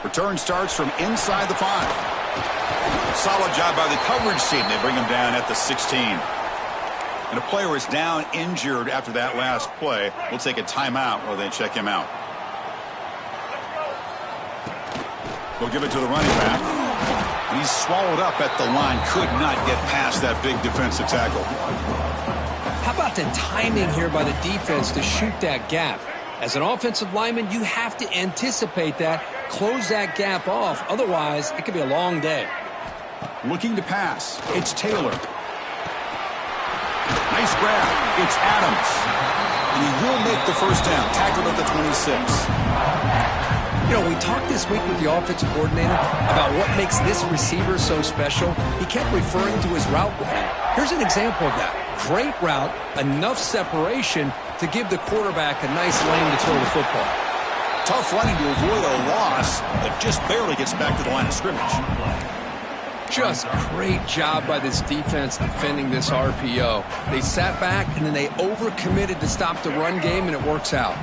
Return starts from inside the 5. Solid job by the coverage team. They bring him down at the 16. And a player is down injured after that last play. We'll take a timeout while they check him out. We'll give it to the running back. And he's swallowed up at the line. Could not get past that big defensive tackle. How about the timing here by the defense to shoot that gap? As an offensive lineman, you have to anticipate that, close that gap off. Otherwise, it could be a long day. Looking to pass. It's Taylor. Nice grab. It's Adams. And he will make the first down. Tackled at the 26. You know, we talked this week with the offensive coordinator about what makes this receiver so special. He kept referring to his route running. Here's an example of that. Great route, enough separation to give the quarterback a nice lane to throw the football. Tough running to avoid a loss that just barely gets back to the line of scrimmage. Just great job by this defense defending this RPO. They sat back and then they overcommitted to stop the run game, and it works out.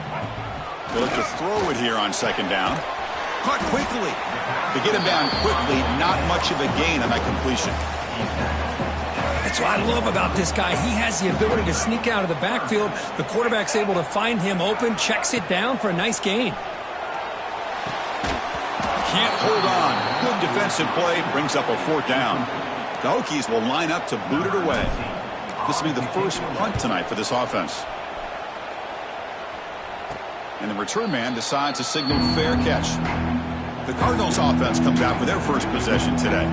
They look to throw it here on second down. Caught quickly. To get him down quickly, not much of a gain on that completion. That's what I love about this guy. He has the ability to sneak out of the backfield. The quarterback's able to find him open, checks it down for a nice gain. Can't hold on. Good defensive play brings up a fourth down. The Hokies will line up to boot it away. This will be the first punt tonight for this offense. And the return man decides to signal fair catch. The Cardinals offense comes out for their first possession today.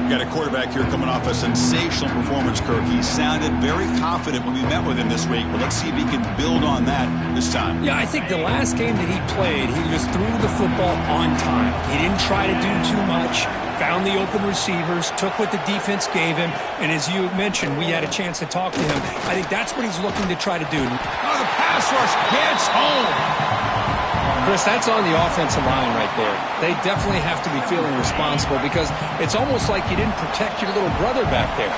Got a quarterback here coming off a sensational performance, Kirk. He sounded very confident when we met with him this week, but let's see if he can build on that this time. Yeah, I think the last game that he played, he just threw the football on time. He didn't try to do too much, found the open receivers, took what the defense gave him, and as you mentioned, we had a chance to talk to him. I think that's what he's looking to try to do. Oh, the pass rush gets home. Chris, that's on the offensive line right there. They definitely have to be feeling responsible because it's almost like you didn't protect your little brother back there.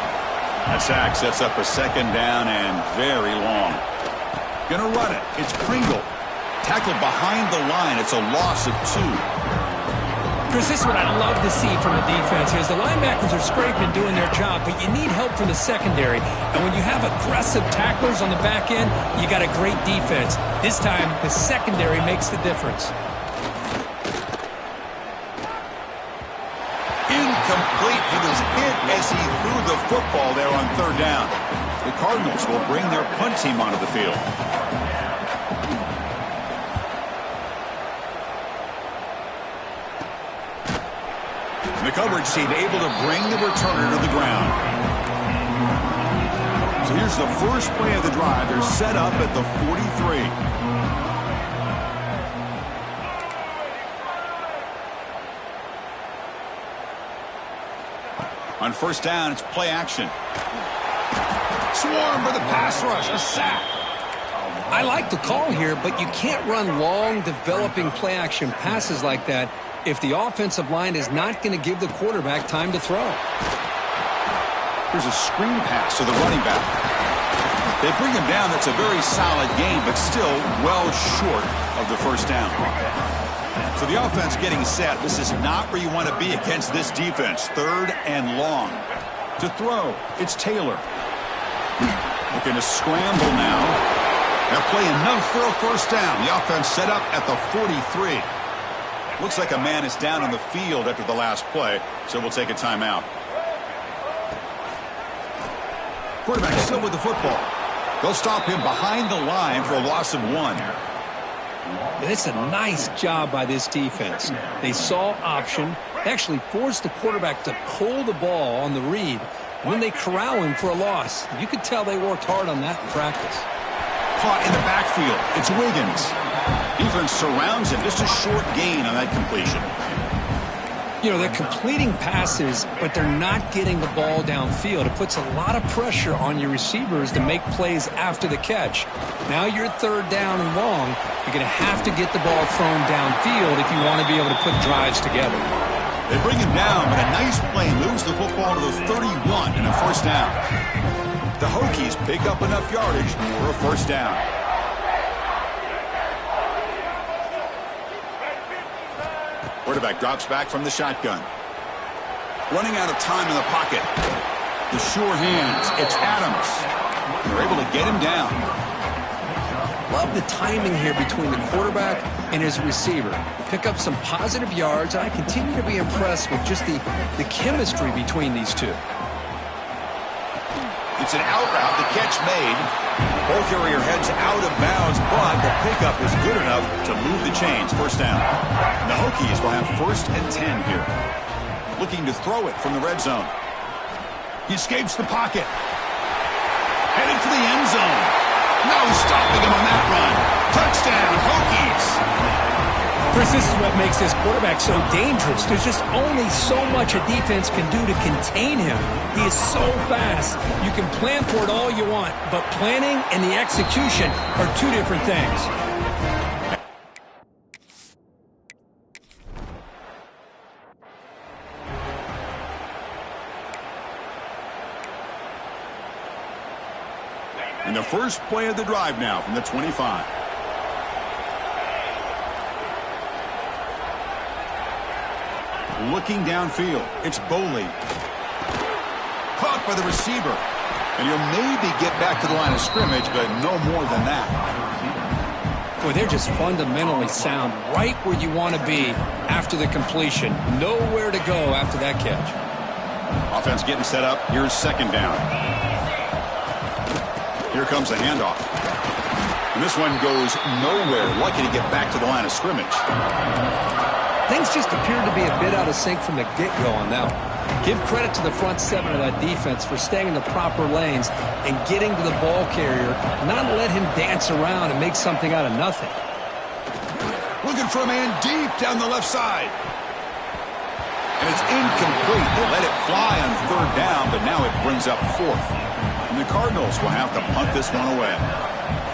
That sack sets up a second down and very long. Gonna run it. It's Pringle. Tackled behind the line. It's a loss of 2. Chris, this is what I love to see from the defense is the linebackers are scraping and doing their job, but you need help from the secondary. And when you have aggressive tacklers on the back end, you got a great defense. This time, the secondary makes the difference. Incomplete. He was hit as he threw the football there on third down. The Cardinals will bring their punt team onto the field. The coverage team able to bring the returner to the ground. So here's the first play of the drive. They're set up at the 43. On first down, it's play action. Swarm for the pass rush. A sack. I like the call here, but you can't run long, developing play action passes like that if the offensive line is not going to give the quarterback time to throw. Here's a screen pass to the running back. They bring him down. That's a very solid game, but still well short of the first down. So the offense getting set. This is not where you want to be against this defense. Third and long. To throw, it's Taylor. Looking to scramble now. They'll play enough for a first down. The offense set up at the 43. Looks like a man is down on the field after the last play, so we'll take a timeout. Quarterback still with the football. They'll stop him behind the line for a loss of 1. It's a nice job by this defense. They saw option, actually forced the quarterback to pull the ball on the read, and then they corral him for a loss. You could tell they worked hard on that in practice. Caught in the backfield. It's Wiggins. Defense surrounds him. Just a short gain on that completion. You know, they're completing passes, but they're not getting the ball downfield. It puts a lot of pressure on your receivers to make plays after the catch. Now you're third down and long. You're going to have to get the ball thrown downfield if you want to be able to put drives together. They bring him down, but a nice play moves the football to the 31 and a first down. The Hokies pick up enough yardage for a first down. Quarterback drops back from the shotgun. Running out of time in the pocket. The sure hands. It's Adams. They're able to get him down. Love the timing here between the quarterback and his receiver. Pick up some positive yards, and I continue to be impressed with just the chemistry between these two. It's an out route. The catch made. Ball carrier heads out of bounds, but the pickup is good enough to move the chains. First down. The Hokies will have 1st and 10 here. Looking to throw it from the red zone. He escapes the pocket. Headed for the end zone. No stopping him on that run. Touchdown, Hokies. Chris, this is what makes this quarterback so dangerous. There's just only so much a defense can do to contain him. He is so fast. You can plan for it all you want, but planning and the execution are two different things. And the first play of the drive now from the 25. Looking downfield. It's Boley. Caught by the receiver. And he'll maybe get back to the line of scrimmage, but no more than that. Boy, they're just fundamentally sound right where you want to be after the completion. Nowhere to go after that catch. Offense getting set up. Here's 2nd down. Here comes a handoff. And this one goes nowhere. Lucky to get back to the line of scrimmage. Things just appeared to be a bit out of sync from the get-go on that one. Give credit to the front 7 of that defense for staying in the proper lanes and getting to the ball carrier, not let him dance around and make something out of nothing. Looking for a man deep down the left side. And it's incomplete. They let it fly on 3rd down, but now it brings up 4th. And the Cardinals will have to punt this one away.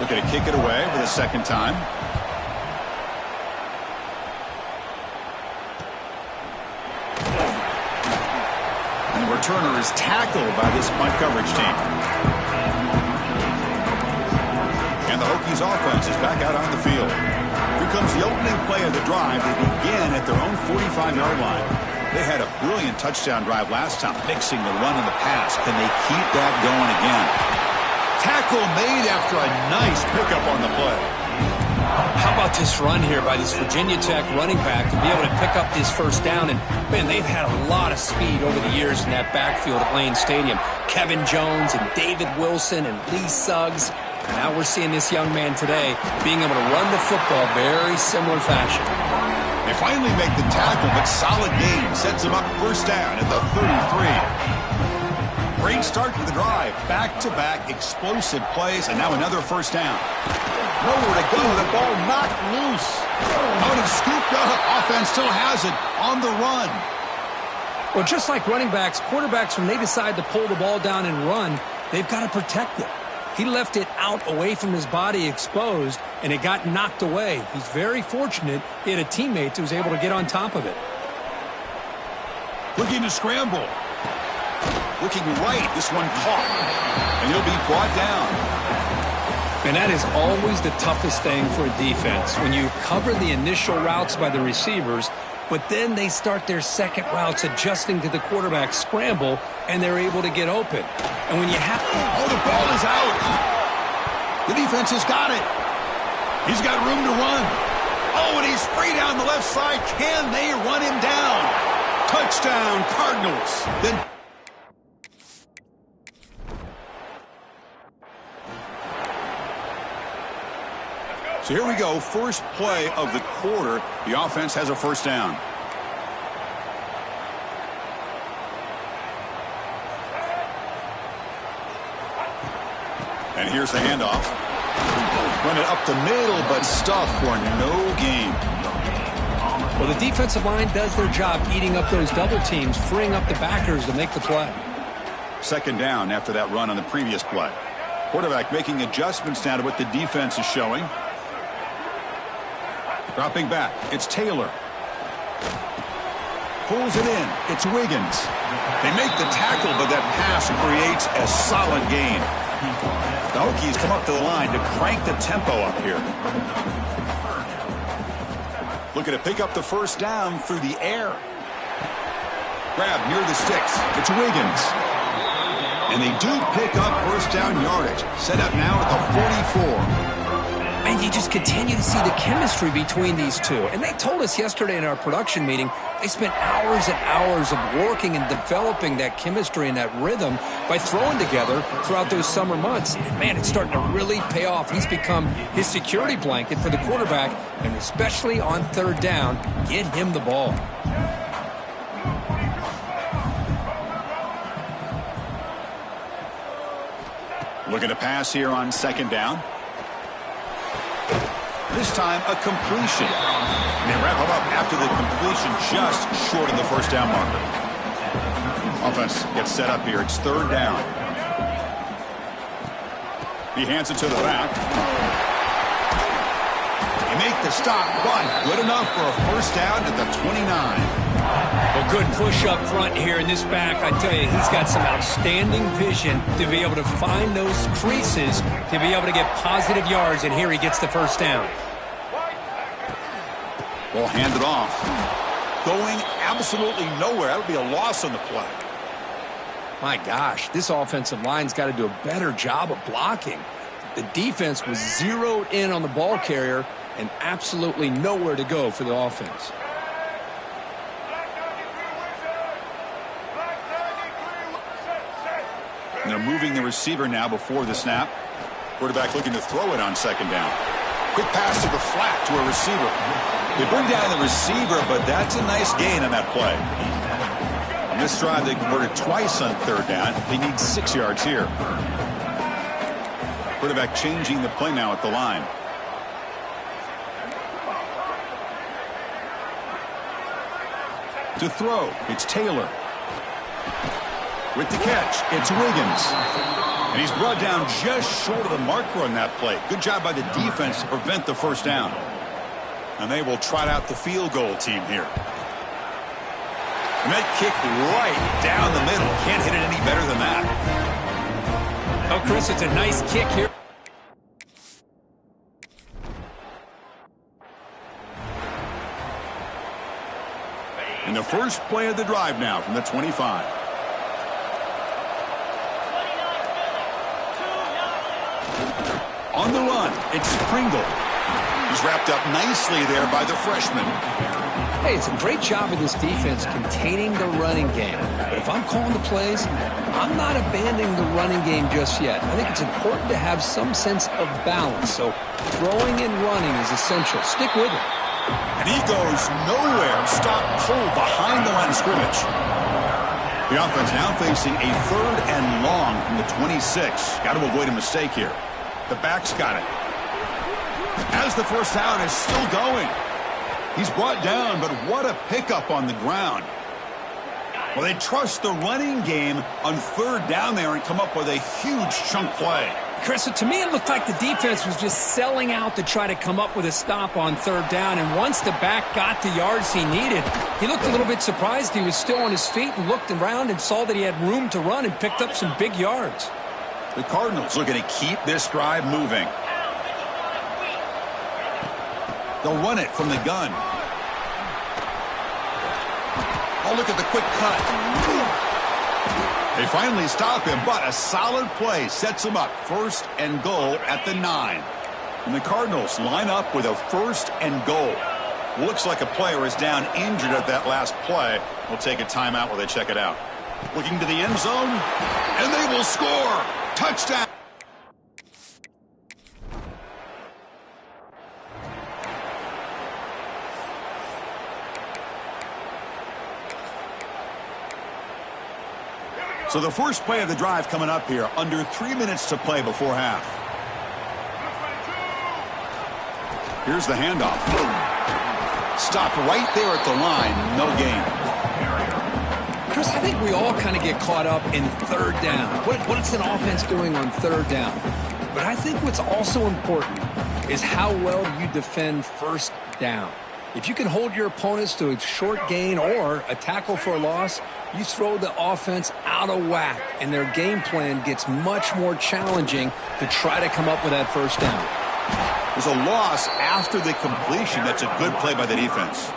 Looking to kick it away for the 2nd time. And the returner is tackled by this punt coverage team. And the Hokies offense is back out on the field. Here comes the opening play of the drive. They begin at their own 45-yard line. They had a brilliant touchdown drive last time, mixing the run and the pass. Can they keep that going again? Tackle made after a nice pickup on the play. How about this run here by this Virginia Tech running back to be able to pick up this 1st down? And, man, they've had a lot of speed over the years in that backfield at Lane Stadium. Kevin Jones and David Wilson and Lee Suggs. And now we're seeing this young man today being able to run the football very similar fashion. They finally make the tackle, but solid gain sets them up 1st down at the 33. Great start to the drive. Back-to-back explosive plays, and now another 1st down. Nowhere to go. The ball knocked loose. Oh, and it's scooped up. Offense still has it on the run. Well, just like running backs, quarterbacks, when they decide to pull the ball down and run, they've got to protect it. He left it out away from his body exposed, and it got knocked away. He's very fortunate he had a teammate who was able to get on top of it. Looking to scramble. Looking right. This one caught. And he'll be brought down. And that is always the toughest thing for a defense. When you cover the initial routes by the receivers, but then they start their second routes adjusting to the quarterback scramble, and they're able to get open. And when you have... Oh, the ball is out. The defense has got it. He's got room to run. Oh, and he's free down the left side. Can they run him down? Touchdown, Cardinals. Then... So here we go, first play of the quarter. The offense has a 1st down. And here's the handoff. Run it up the middle, but stuff for no gain. Well, the defensive line does their job eating up those double teams, freeing up the backers to make the play. 2nd down after that run on the previous play. Quarterback making adjustments now to what the defense is showing. Dropping back, it's Taylor. Pulls it in, it's Wiggins. They make the tackle, but that pass creates a solid gain. The Hokies come up to the line to crank the tempo up here. Looking to pick up the first down through the air. Grab near the sticks. It's Wiggins. And they do pick up first down yardage. Set up now at the 44. And you just continue to see the chemistry between these two. And they told us yesterday in our production meeting, they spent hours and hours of working and developing that chemistry and that rhythm by throwing together throughout those summer months. And, man, it's starting to really pay off. He's become his security blanket for the quarterback, and especially on third down, get him the ball. Looking to pass here on second down. This time, a completion. They wrap him up after the completion just short of the first down marker. Offense gets set up here. It's third down. He hands it to the back. They make the stop, but good enough for a first down at the 29. Well, good push up front here in this back. I tell you, he's got some outstanding vision to be able to find those creases, to be able to get positive yards, and here he gets the first down. Well, hand it off. Going absolutely nowhere. That would be a loss on the play. My gosh, this offensive line's got to do a better job of blocking. The defense was zeroed in on the ball carrier and absolutely nowhere to go for the offense. And they're moving the receiver now before the snap. Quarterback looking to throw it on second down. Quick pass to the flat to a receiver. They bring down the receiver, but that's a nice gain on that play. On this drive, they converted twice on third down. They need 6 yards here. Quarterback changing the play now at the line. To throw, it's Taylor. With the catch, it's Wiggins. And he's brought down just short of the marker on that play. Good job by the defense to prevent the first down. And they will trot out the field goal team here. And that kick right down the middle. Can't hit it any better than that. Oh, Chris, it's a nice kick here. And the first play of the drive now from the 25. On the run, it's Pringle. He's wrapped up nicely there by the freshman. Hey, it's a great job of this defense containing the running game. But if I'm calling the plays, I'm not abandoning the running game just yet. I think it's important to have some sense of balance. So throwing and running is essential. Stick with it. And he goes nowhere. Stop pull behind the line of scrimmage. The offense now facing a third and long from the 26. Got to avoid a mistake here. The back's got it. As the first down is still going. He's brought down, but what a pickup on the ground. Well, they trust the running game on third down there and come up with a huge chunk play. Chris, to me it looked like the defense was just selling out to try to come up with a stop on third down, and once the back got the yards he needed, he looked a little bit surprised he was still on his feet and looked around and saw that he had room to run and picked up some big yards. The Cardinals looking to keep this drive moving. They'll run it from the gun. Oh, look at the quick cut. They finally stop him, but a solid play sets him up. First and goal at the 9. And the Cardinals line up with a first and goal. Looks like a player is down injured at that last play. We'll take a timeout while they check it out. Looking to the end zone, and they will score. Touchdown. So the first play of the drive coming up here. Under 3 minutes to play before half. Here's the handoff. Stopped right there at the line. No gain. Chris, I think we all kind of get caught up in third down. What's an offense doing on third down? But I think what's also important is how well you defend first down. If you can hold your opponents to a short gain or a tackle for a loss, you throw the offense out of whack, and their game plan gets much more challenging to try to come up with that first down. There's a loss after the completion. That's a good play by the defense.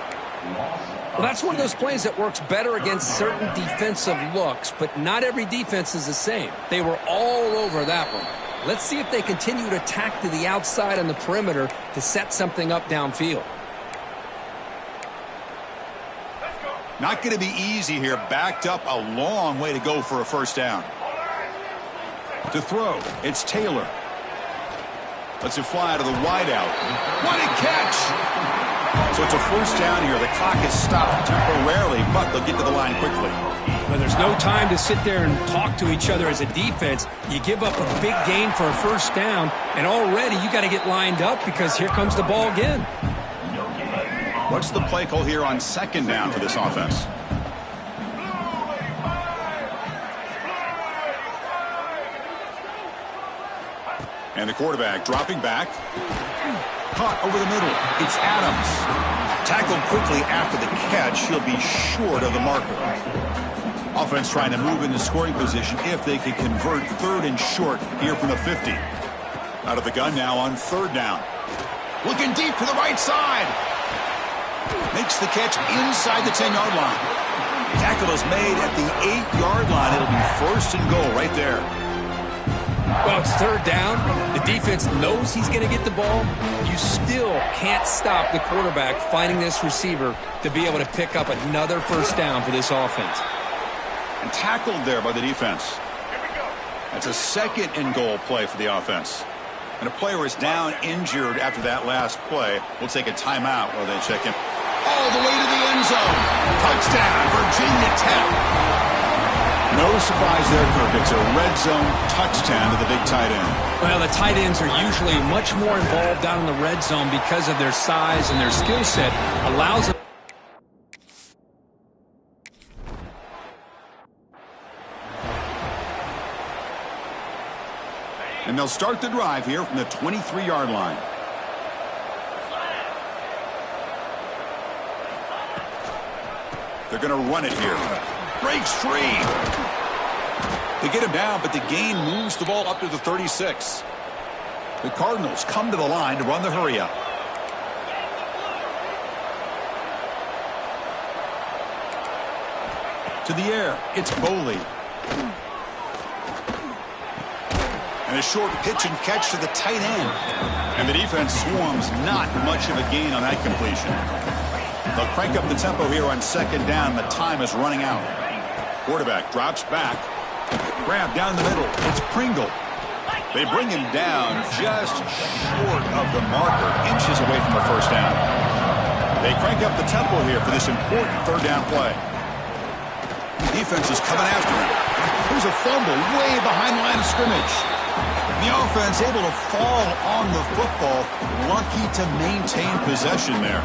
Well, that's one of those plays that works better against certain defensive looks, but not every defense is the same. They were all over that one. Let's see if they continue to attack to the outside on the perimeter to set something up downfield. Not going to be easy here. Backed up a long way to go for a first down. To throw, it's Taylor. Lets it fly to the wideout. What a catch! So it's a first down here. The clock is stopped temporarily, but they'll get to the line quickly. Well, there's no time to sit there and talk to each other as a defense. You give up a big gain for a first down, and already you got to get lined up because here comes the ball again. What's the play call here on second down for this offense? And the quarterback dropping back. Caught over the middle. It's Adams. Tackled quickly after the catch. He'll be short of the marker. Offense trying to move into scoring position if they can convert third and short here from the 50. Out of the gun now on third down. Looking deep to the right side. Makes the catch inside the 10-yard line. Tackle is made at the 8-yard line. It'll be first and goal right there. Well, it's third down. The defense knows he's going to get the ball. You still can't stop the quarterback finding this receiver to be able to pick up another first down for this offense. And tackled there by the defense. That's a second and goal play for the offense. And a player is down injured after that last play. We'll take a timeout while they check him. All the way to the end zone. Touchdown, Virginia Tech. No surprise there, Kirk. It's a red zone touchdown to the big tight end. Well, the tight ends are usually much more involved down in the red zone because of their size and their skill set. Allows them. And they'll start the drive here from the 23-yard line. They're going to run it here. Breaks free. They get him down, but the gain moves the ball up to the 36. The Cardinals come to the line to run the hurry up. To the air, it's Boley. And a short pitch and catch to the tight end. And the defense swarms, not much of a gain on that completion. They'll crank up the tempo here on second down. The time is running out. Quarterback drops back. Grab down the middle. It's Pringle. They bring him down just short of the marker, inches away from the first down. They crank up the tempo here for this important third down play. Defense is coming after him. There's a fumble way behind the line of scrimmage. The offense able to fall on the football, lucky to maintain possession there.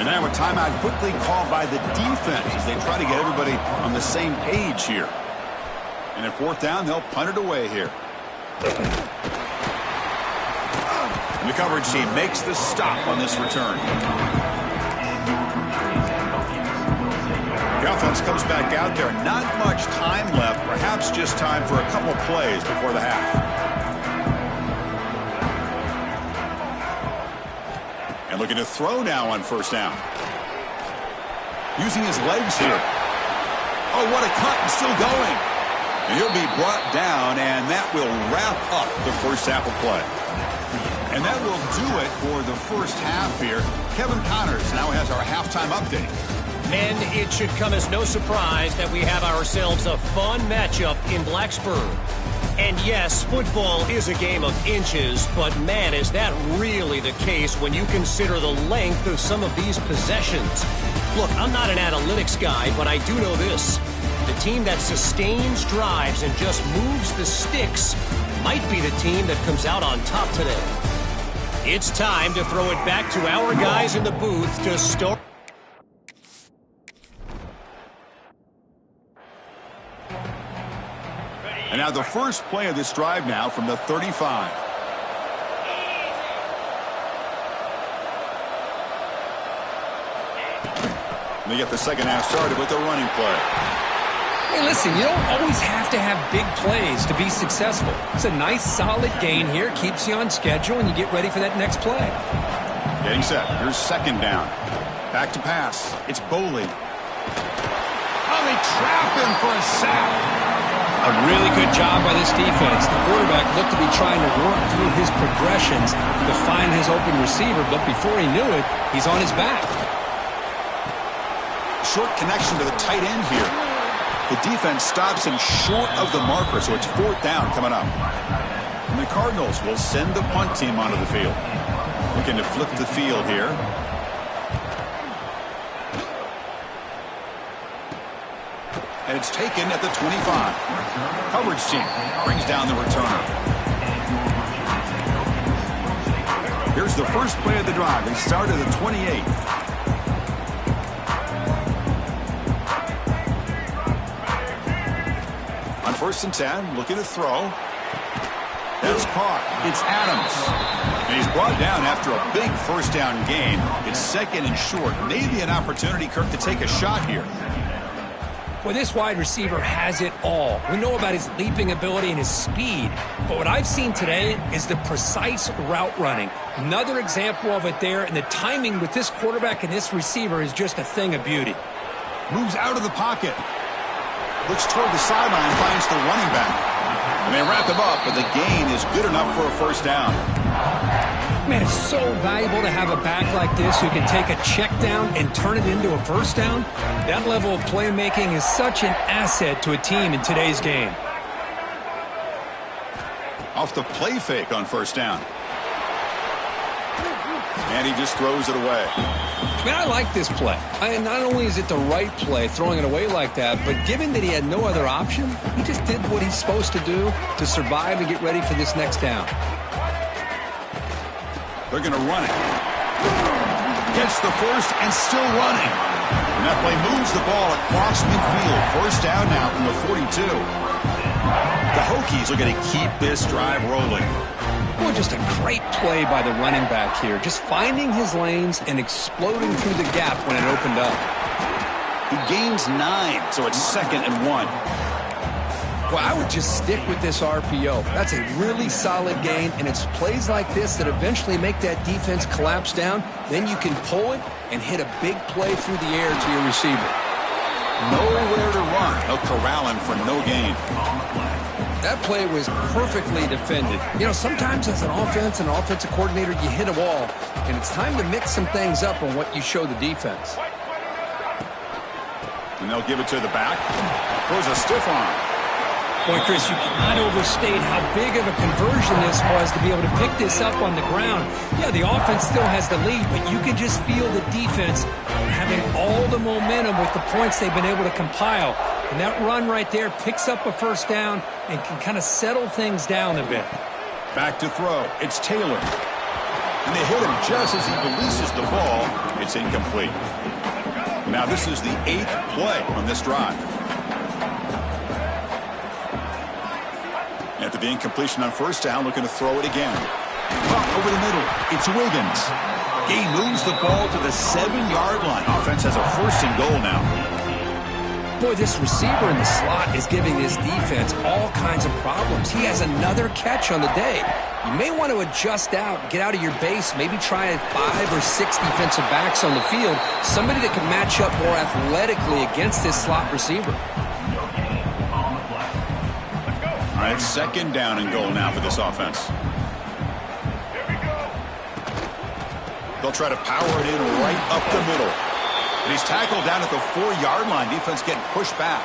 And now a timeout quickly called by the defense as they try to get everybody on the same page here. And at fourth down, they'll punt it away here. And the coverage team makes the stop on this return. The offense comes back out there. Not much time left. Perhaps just time for a couple plays before the half. And looking to throw now on first down. Using his legs here. Oh, what a cut, and still going. And he'll be brought down, and that will wrap up the first half of play. And that will do it for the first half here. Kevin Connors now has our halftime update. Men, it should come as no surprise that we have ourselves a fun matchup in Blacksburg. And yes, football is a game of inches, but man, is that really the case when you consider the length of some of these possessions. Look, I'm not an analytics guy, but I do know this. The team that sustains drives and just moves the sticks might be the team that comes out on top today. It's time to throw it back to our guys in the booth to start. And now the first play of this drive now from the 35. And they get the second half started with a running play. Hey, listen, you don't always have to have big plays to be successful. It's a nice, solid gain here. Keeps you on schedule, and you get ready for that next play. Getting set. Here's second down. Back to pass. It's Boley. Oh, they trap him for a sack. A really good job by this defense. The quarterback looked to be trying to work through his progressions to find his open receiver, but before he knew it, he's on his back. Short connection to the tight end here. The defense stops him short of the marker, so it's fourth down coming up. And the Cardinals will send the punt team onto the field. Looking to flip the field here. And it's taken at the 25. Coverage team brings down the returner. Here's the first play of the drive. They start at the 28. On 1st and 10, looking to throw. That's caught. It's Adams. And he's brought down after a big first down gain. It's second and short. Maybe an opportunity, Kirk, to take a shot here. Well, this wide receiver has it all. We know about his leaping ability and his speed. But what I've seen today is the precise route running. Another example of it there. And the timing with this quarterback and this receiver is just a thing of beauty. Moves out of the pocket. Looks toward the sideline, finds the running back. And they wrap him up, but the gain is good enough for a first down. Man, it's so valuable to have a back like this who can take a check down and turn it into a first down. That level of playmaking is such an asset to a team in today's game. Off the play fake on first down. And he just throws it away. Man, I like this play. Not only is it the right play, throwing it away like that, but given that he had no other option, he just did what he's supposed to do to survive and get ready for this next down. They're going to run it. Gets the first and still running. And that play moves the ball across midfield. First down now from the 42. The Hokies are going to keep this drive rolling. Boy, just a great play by the running back here. Just finding his lanes and exploding through the gap when it opened up. He gains 9, so it's 2nd and 1. Well, I would just stick with this RPO. That's a really solid gain, and it's plays like this that eventually make that defense collapse down. Then you can pull it and hit a big play through the air to your receiver. Nowhere to run. They'll corral him for no gain. That play was perfectly defended. You know, sometimes as an offensive coordinator, you hit a wall, and it's time to mix some things up on what you show the defense. And they'll give it to the back. Throws a stiff arm. Boy, Chris, you cannot overstate how big of a conversion this was to be able to pick this up on the ground. Yeah, the offense still has the lead, but you can just feel the defense having all the momentum with the points they've been able to compile. And that run right there picks up a first down and can kind of settle things down a bit. Back to throw. It's Taylor. And they hit him just as he releases the ball. It's incomplete. Now this is the 8th play on this drive. After the incompletion on first down, looking to throw it again. Up over the middle. It's Wiggins. He moves the ball to the 7-yard line. Offense has a 1st and goal now. Boy, this receiver in the slot is giving this defense all kinds of problems. He has another catch on the day. You may want to adjust out, get out of your base, maybe try 5 or 6 defensive backs on the field, somebody that can match up more athletically against this slot receiver. All right, 2nd down and goal now for this offense. They'll try to power it in right up the middle. And he's tackled down at the 4-yard line. Defense getting pushed back.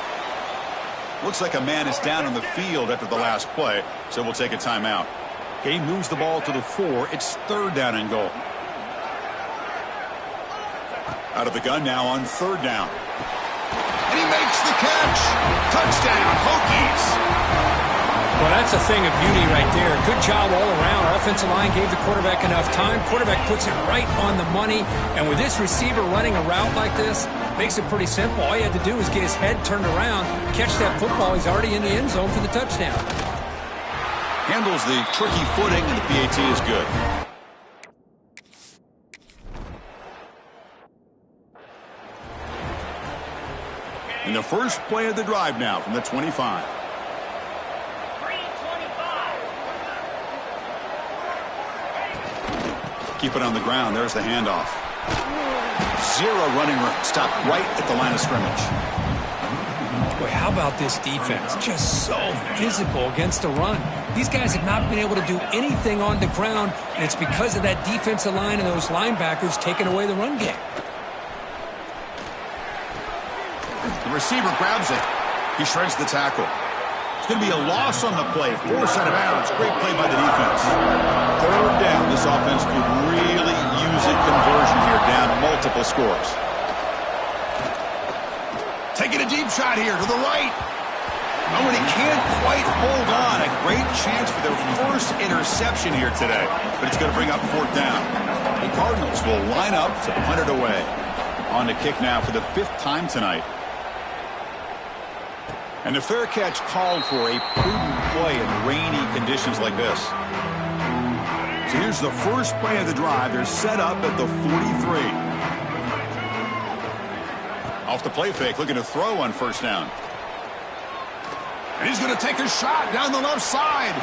Looks like a man is down on the field after the last play, so we'll take a timeout. He moves the ball to the 4. It's 3rd down and goal. Out of the gun now on 3rd down. And he makes the catch. Touchdown, Hokies. Well, that's a thing of beauty right there. Good job all around. Offensive line gave the quarterback enough time. Quarterback puts it right on the money. And with this receiver running a route like this, makes it pretty simple. All you had to do was get his head turned around, catch that football. He's already in the end zone for the touchdown. Handles the tricky footing, and the PAT is good. And the first play of the drive now from the 25. Keep it on the ground. There's the handoff. Zero running room. Stopped right at the line of scrimmage. Boy, how about this defense? Just so physical against the run. These guys have not been able to do anything on the ground, and it's because of that defensive line and those linebackers taking away the run game. The receiver grabs it. He shreds the tackle. It's going to be a loss on the play. Forced out of bounds. Great play by the defense. Third down. This offense could really use a conversion here, down multiple scores. Taking a deep shot here to the right. Oh, and he can't quite hold on. A great chance for their first interception here today. But it's going to bring up fourth down. The Cardinals will line up to punt it away. On the kick now for the 5th time tonight. And the fair catch called for a prudent play in rainy conditions like this. So here's the first play of the drive. They're set up at the 43. Off the play fake, looking to throw on first down. And he's going to take a shot down the left side.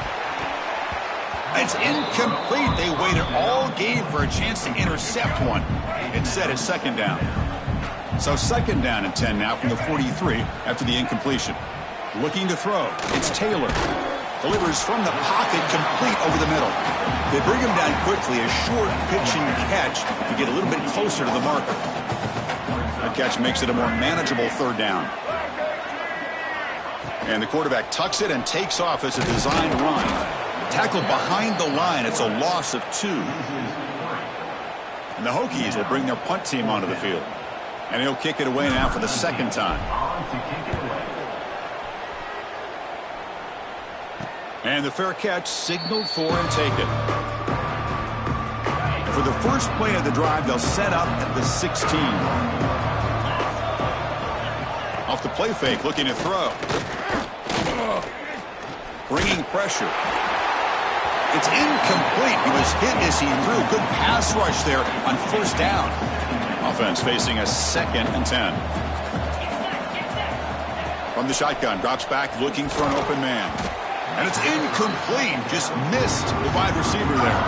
It's incomplete. They waited all game for a chance to intercept one. Instead, it's second down. So second down and 10 now from the 43 after the incompletion. Looking to throw. It's Taylor. Delivers from the pocket, complete over the middle. They bring him down quickly. A short pitch and catch to get a little bit closer to the marker. That catch makes it a more manageable third down. And the quarterback tucks it and takes off as a designed run. Tackled behind the line. It's a loss of 2. And the Hokies will bring their punt team onto the field. And he'll kick it away now for the second time. And the fair catch signaled for and taken. And for the first play of the drive, they'll set up at the 16. Off the play fake, looking to throw. Bringing pressure. It's incomplete. He was hit as he threw. Good pass rush there on first down. Offense facing a 2nd and 10. From the shotgun, drops back looking for an open man. And it's incomplete. Just missed the wide receiver there.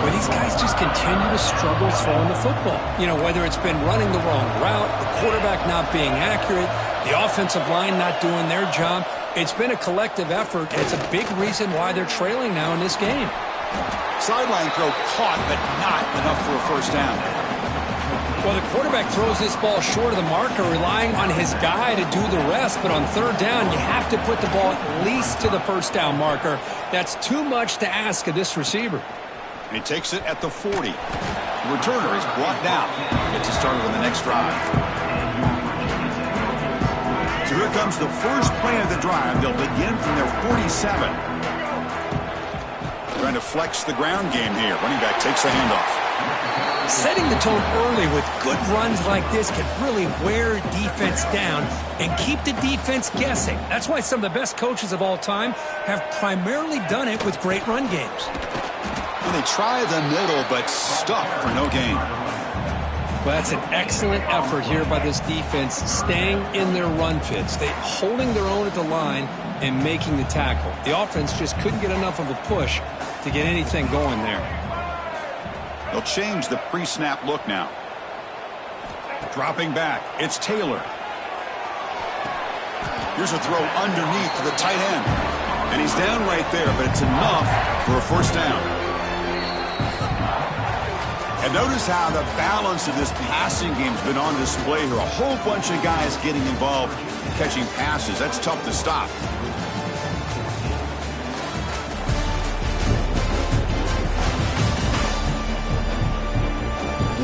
Well, these guys just continue to struggle throwing the football. You know, whether it's been running the wrong route, the quarterback not being accurate, the offensive line not doing their job. It's been a collective effort, and it's a big reason why they're trailing now in this game. Sideline throw caught, but not enough for a first down. Well, the quarterback throws this ball short of the marker, relying on his guy to do the rest. But on third down, you have to put the ball at least to the first down marker. That's too much to ask of this receiver. And he takes it at the 40. The returner is brought down. Gets it started on the next drive. So here comes the first play of the drive. They'll begin from their 47. Trying to flex the ground game here. Running back takes the handoff. Setting the tone early with good runs like this can really wear defense down and keep the defense guessing. That's why some of the best coaches of all time have primarily done it with great run games. Well, they try the middle, but stuck for no gain. Well, that's an excellent effort here by this defense, staying in their run fits. They holding their own at the line and making the tackle. The offense just couldn't get enough of a push to get anything going there. They'll change the pre-snap look now. Dropping back, it's Taylor. Here's a throw underneath to the tight end. And he's down right there, but it's enough for a first down. And notice how the balance of this passing game has been on display here. A whole bunch of guys getting involved catching passes. That's tough to stop.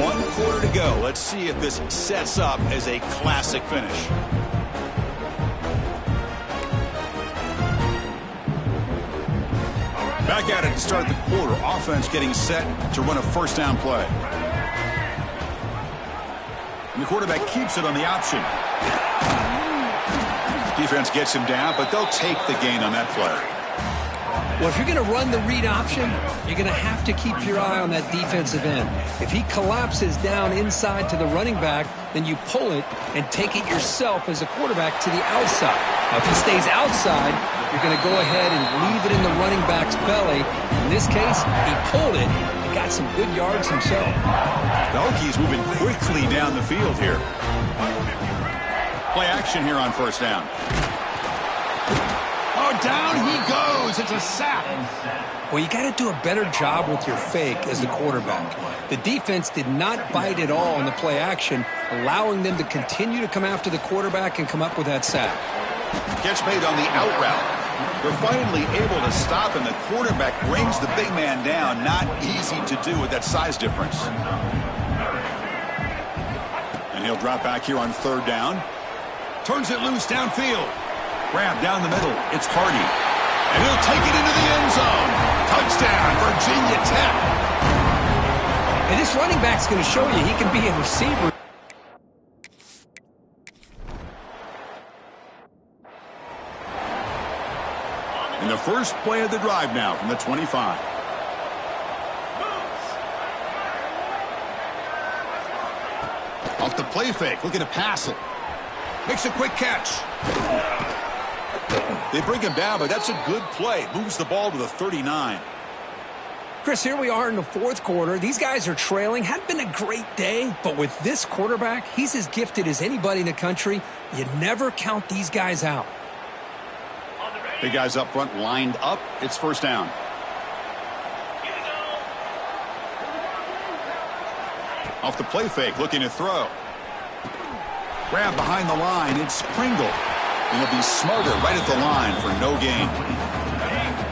One quarter to go. Let's see if this sets up as a classic finish. Back at it to start the quarter. Offense getting set to run a first down play. And the quarterback keeps it on the option. Defense gets him down, but they'll take the gain on that play. Well, if you're going to run the read option, you're going to have to keep your eye on that defensive end. If he collapses down inside to the running back, then you pull it and take it yourself as a quarterback to the outside. Now, if he stays outside, you're going to go ahead and leave it in the running back's belly. In this case, he pulled it and got some good yards himself. The Hokies moving quickly down the field here. Play action here on first down. Oh, down he goes. It's a sack. Well, you got to do a better job with your fake as the quarterback. The defense did not bite at all in the play action, allowing them to continue to come after the quarterback and come up with that sack. Catch made on the out route. They're finally able to stop, and the quarterback brings the big man down. Not easy to do with that size difference. And he'll drop back here on third down. Turns it loose downfield. Grab down the middle. It's Hardy. And he'll take it into the end zone. Touchdown, Virginia Tech. And this running back's going to show you he can be a receiver. In the first play of the drive now from the 25. Off the play fake, looking to pass it. Makes a quick catch. They bring him down, but that's a good play. Moves the ball to the 39. Chris, here we are in the fourth quarter. These guys are trailing. Hadn't been a great day, but with this quarterback, he's as gifted as anybody in the country. You never count these guys out. Big guys up front lined up. It's first down. Off the play fake, looking to throw. Grab behind the line. It's Pringle. And he'll be smarter right at the line for no gain.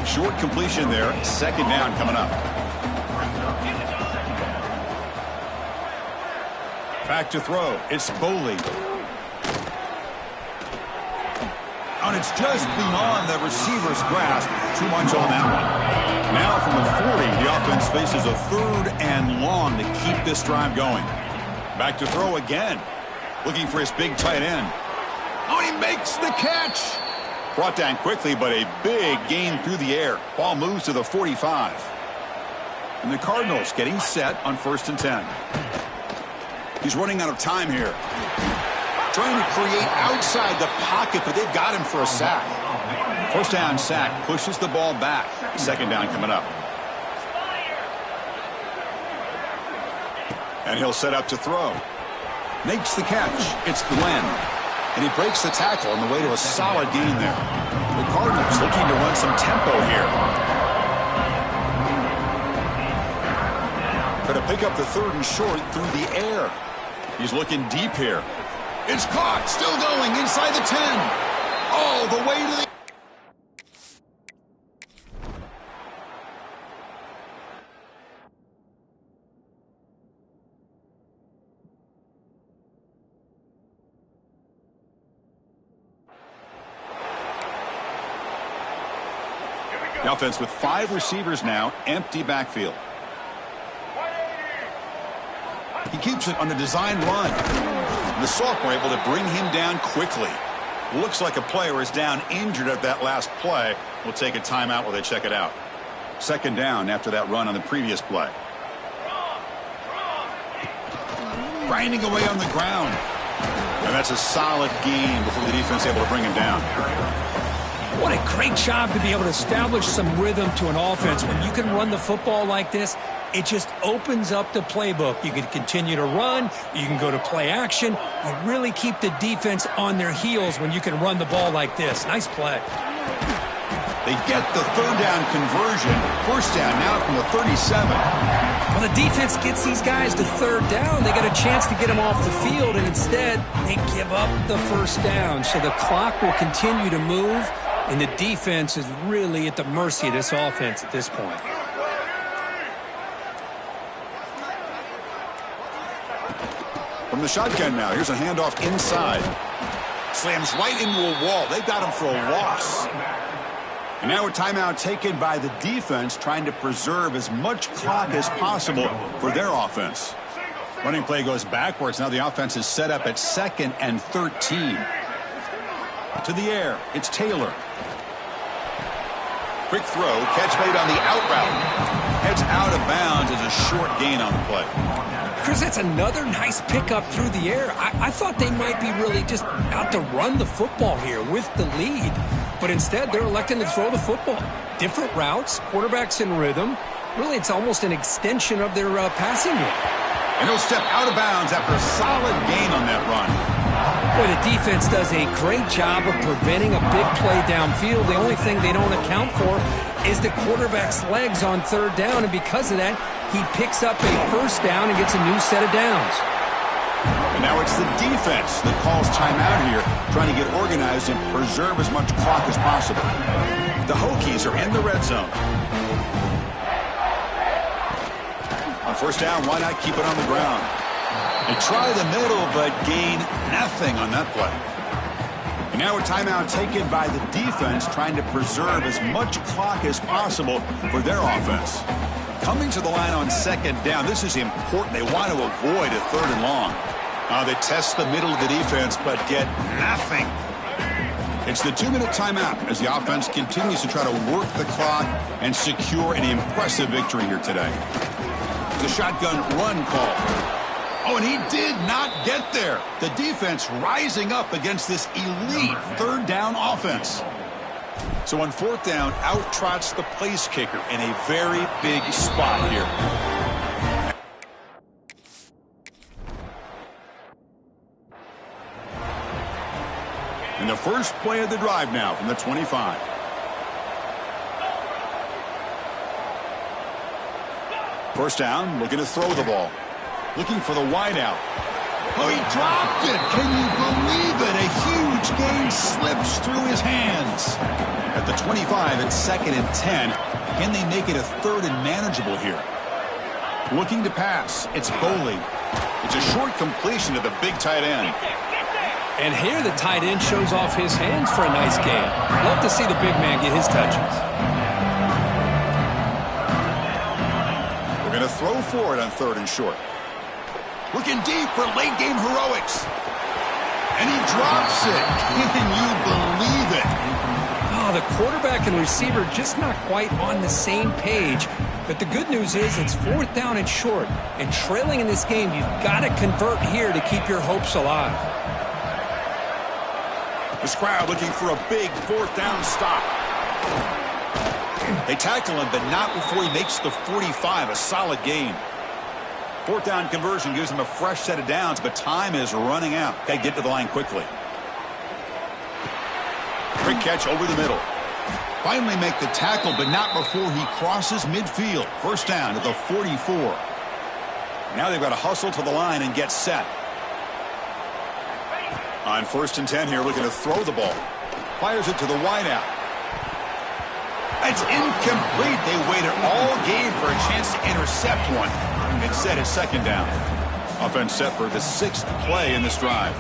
Short completion there. Second down coming up. Back to throw. It's Boley. And it's just beyond the receiver's grasp. Too much on that one. Now from the 40, the offense faces a third and long to keep this drive going. Back to throw again. Looking for his big tight end. Oh, and he makes the catch. Brought down quickly, but a big gain through the air. Ball moves to the 45. And the Cardinals getting set on 1st and 10. He's running out of time here. Trying to create outside the pocket, but they've got him for a sack. First down sack, pushes the ball back. Second down coming up. And he'll set up to throw. Makes the catch. It's Glenn. And he breaks the tackle on the way to a solid gain there. The Cardinals looking to run some tempo here. Going to pick up the third and short through the air. He's looking deep here. It's caught. Still going inside the 10. All the way to the... The offense with 5 receivers now, empty backfield. He keeps it on the design run. The sophomore able to bring him down quickly. Looks like a player is down injured at that last play. We'll take a timeout while they check it out. Second down after that run on the previous play. Grinding away on the ground. And that's a solid gain before the defense able to bring him down. What a great job to be able to establish some rhythm to an offense. When you can run the football like this, it just opens up the playbook. You can continue to run. You can go to play action. You really keep the defense on their heels when you can run the ball like this. Nice play. They get the third down conversion. First down now from the 37. Well, the defense gets these guys to third down. They got a chance to get them off the field, and instead they give up the first down. So the clock will continue to move. And the defense is really at the mercy of this offense at this point. From the shotgun now, here's a handoff inside. Slams right into a wall. They've got him for a loss. And now a timeout taken by the defense, trying to preserve as much clock as possible for their offense. Running play goes backwards. Now the offense is set up at 2nd and 13. To the air, it's Taylor. Quick throw, catch made on the out route. Heads out of bounds as a short gain on the play. Chris, that's another nice pickup through the air. I thought they might be really just out to run the football here with the lead. But instead, they're electing to throw the football. Different routes, quarterbacks in rhythm. Really, it's almost an extension of their passing game. And he'll step out of bounds after a solid gain on that run. Boy, the defense does a great job of preventing a big play downfield. The only thing they don't account for is the quarterback's legs on third down, and because of that, he picks up a first down and gets a new set of downs. And now it's the defense that calls timeout here, trying to get organized and preserve as much clock as possible. The Hokies are in the red zone. On first down, why not keep it on the ground? They try the middle, but gain nothing on that play. And now a timeout taken by the defense, trying to preserve as much clock as possible for their offense. Coming to the line on second down, this is important. They want to avoid a third and long. They test the middle of the defense, but get nothing. It's the 2-minute timeout as the offense continues to try to work the clock and secure an impressive victory here today. The shotgun run call. Oh, and he did not get there. The defense rising up against this elite third down offense. So on fourth down, out trots the place kicker in a very big spot here. And the first play of the drive now from the 25. First down, looking to throw the ball. Looking for the wideout. Oh, he dropped it. Can you believe it? A huge gain slips through his hands. At the 25, it's 2nd and 10. Can they make it a third and manageable here? Looking to pass. It's Boley. It's a short completion to the big tight end. And here the tight end shows off his hands for a nice gain. Love to see the big man get his touches. We're going to throw for it on 3rd and short. Looking deep for late game heroics. And he drops it. Can you believe it? Oh, the quarterback and receiver just not quite on the same page. But the good news is it's 4th down and short. And trailing in this game, you've got to convert here to keep your hopes alive. This crowd looking for a big 4th down stop. They tackle him, but not before he makes the 45, a solid gain. 4th down conversion gives him a fresh set of downs, but time is running out. Got to get to the line quickly. Quick catch over the middle. Finally make the tackle, but not before he crosses midfield. First down to the 44. Now they've got to hustle to the line and get set. On 1st and 10 here, looking to throw the ball. Fires it to the wideout. It's incomplete. They waited all game for a chance to intercept one. Instead, it's 2nd down. Offense set for the 6th play in this drive.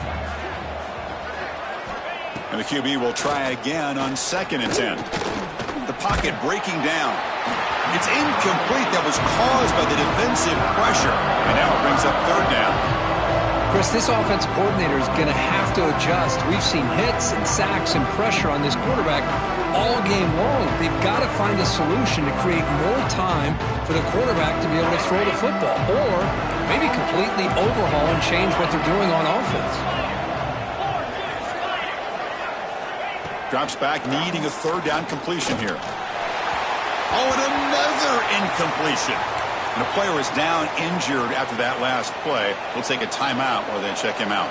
And the QB will try again on 2nd and 10. The pocket breaking down. It's incomplete. That was caused by the defensive pressure. And now it brings up 3rd down. Chris, this offensive coordinator is going to have to adjust. We've seen hits and sacks and pressure on this quarterback all game long. They've got to find a solution to create more time for the quarterback to be able to throw the football, or maybe completely overhaul and change what they're doing on offense. Drops back, needing a 3rd down completion here. Oh, and another incompletion. And a player is down injured after that last play. We'll take a timeout while they check him out.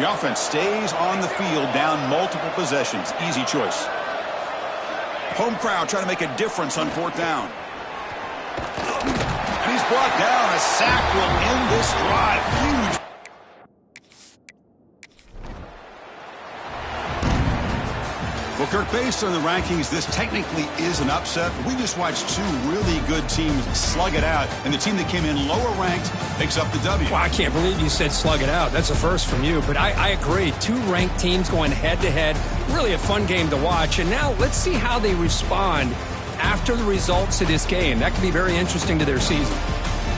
The offense stays on the field, down multiple possessions. Easy choice. Home crowd trying to make a difference on 4th down. And he's brought down. A sack will end this drive. Huge. Well, Kirk, based on the rankings, this technically is an upset. We just watched 2 really good teams slug it out, and the team that came in lower ranked picks up the W. Well, I can't believe you said slug it out. That's a first from you, but I agree. 2 ranked teams going head-to-head. Really a fun game to watch, and now let's see how they respond after the results of this game. That could be very interesting to their season.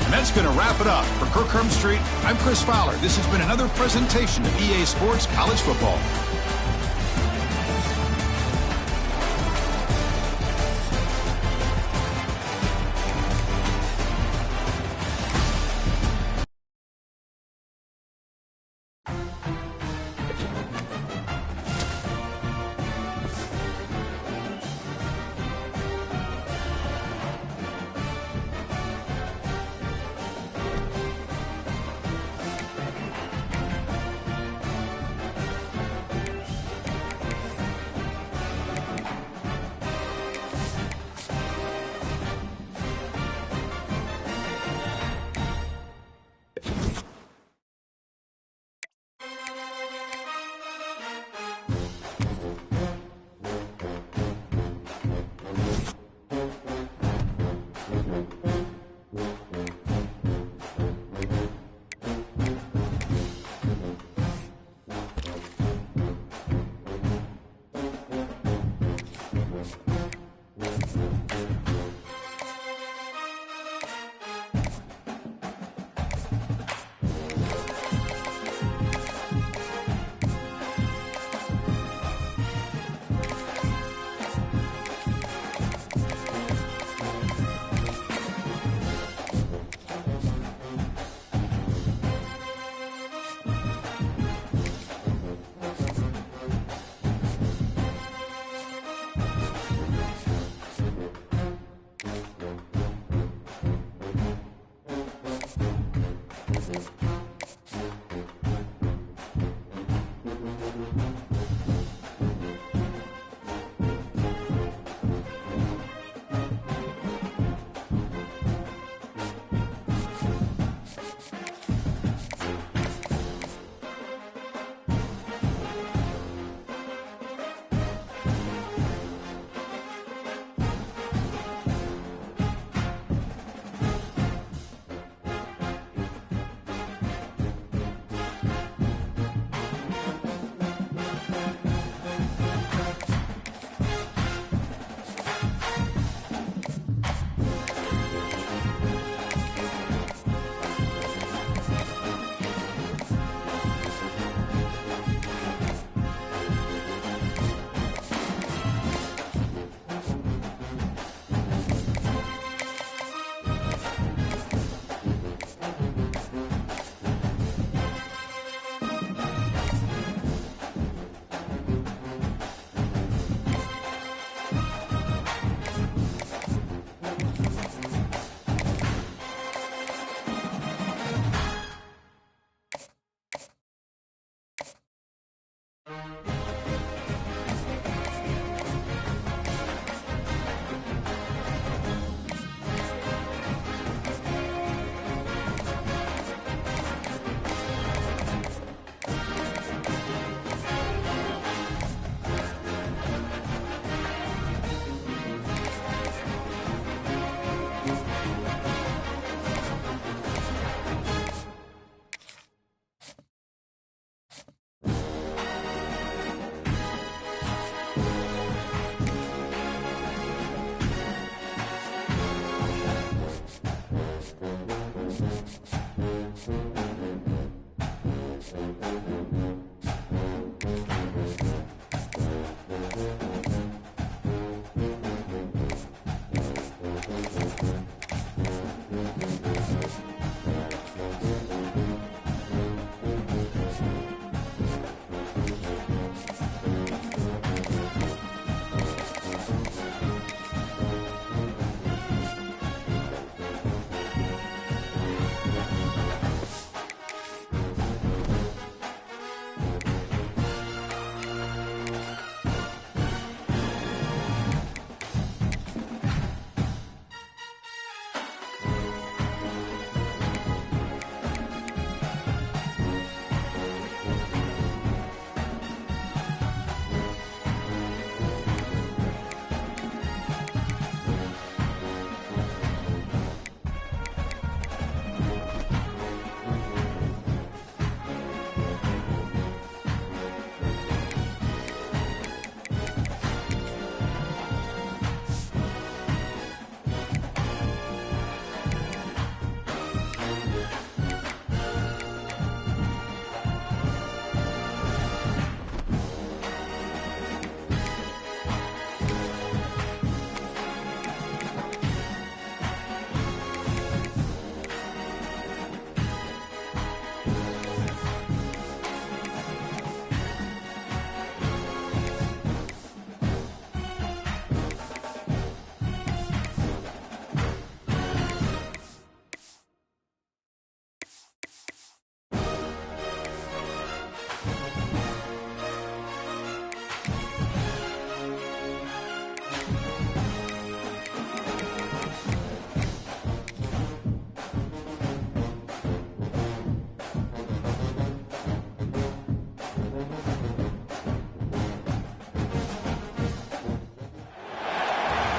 And that's going to wrap it up. For Kirk Street, I'm Chris Fowler. This has been another presentation of EA Sports College Football.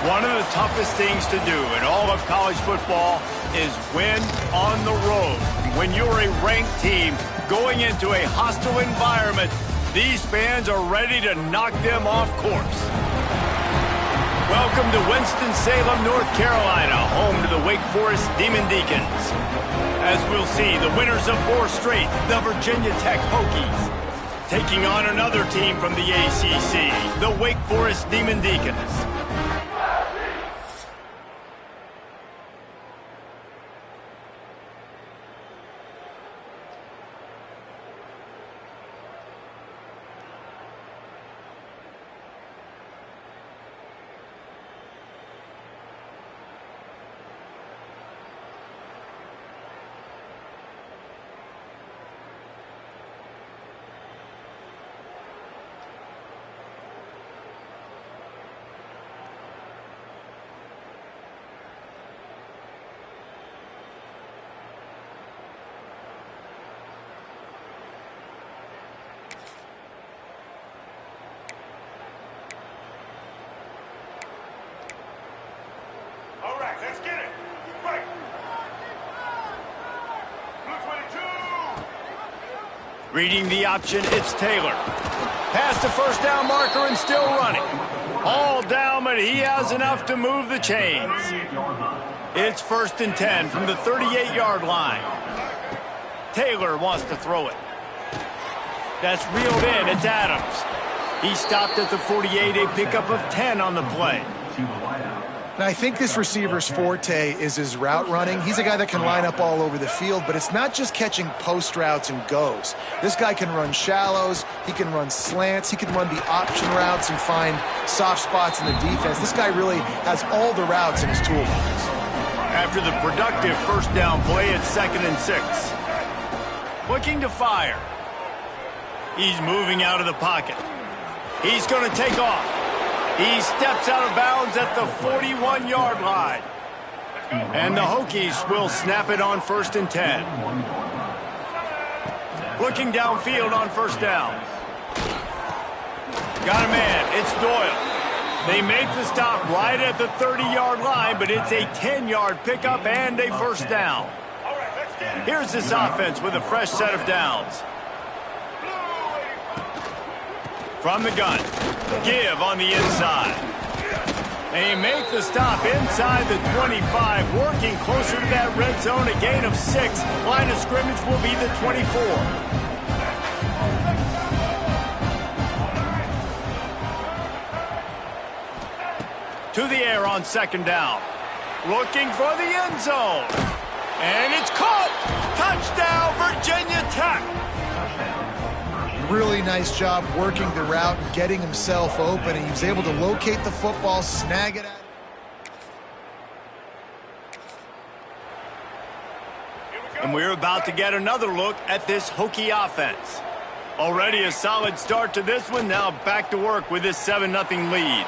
One of the toughest things to do in all of college football is win on the road. When you're a ranked team going into a hostile environment, these fans are ready to knock them off course. Welcome to Winston-Salem, North Carolina, home to the Wake Forest Demon Deacons. As we'll see, the winners of 4 straight, the Virginia Tech Hokies, taking on another team from the ACC, the Wake Forest Demon Deacons. Let's get it. Right. Blue 22. Reading the option, it's Taylor. Past the first down marker and still running. All down, but he has enough to move the chains. It's 1st and 10 from the 38-yard line. Taylor wants to throw it. That's reeled in. It's Adams. He stopped at the 48, a pickup of 10 on the play. Now, I think this receiver's forte is his route running. He's a guy that can line up all over the field, but it's not just catching post routes and goes. This guy can run shallows, he can run slants, he can run the option routes and find soft spots in the defense. This guy really has all the routes in his toolbox. After the productive first down play, it's 2nd and 6. Looking to fire. He's moving out of the pocket. He's going to take off. He steps out of bounds at the 41-yard line. And the Hokies will snap it on 1st and 10. Looking downfield on 1st down. Got a man. It's Doyle. They make the stop right at the 30-yard line, but it's a 10-yard pickup and a 1st down. Here's this offense with a fresh set of downs. From the gun, give on the inside. They make the stop inside the 25, working closer to that red zone, a gain of 6. Line of scrimmage will be the 24. To the air on second down. Looking for the end zone. And it's caught. Touchdown, Virginia Tech. Really nice job working the route, getting himself open, and he was able to locate the football, snag it out. And we're about to get another look at this Hokie offense. Already a solid start to this one. Now back to work with this 7-0 lead.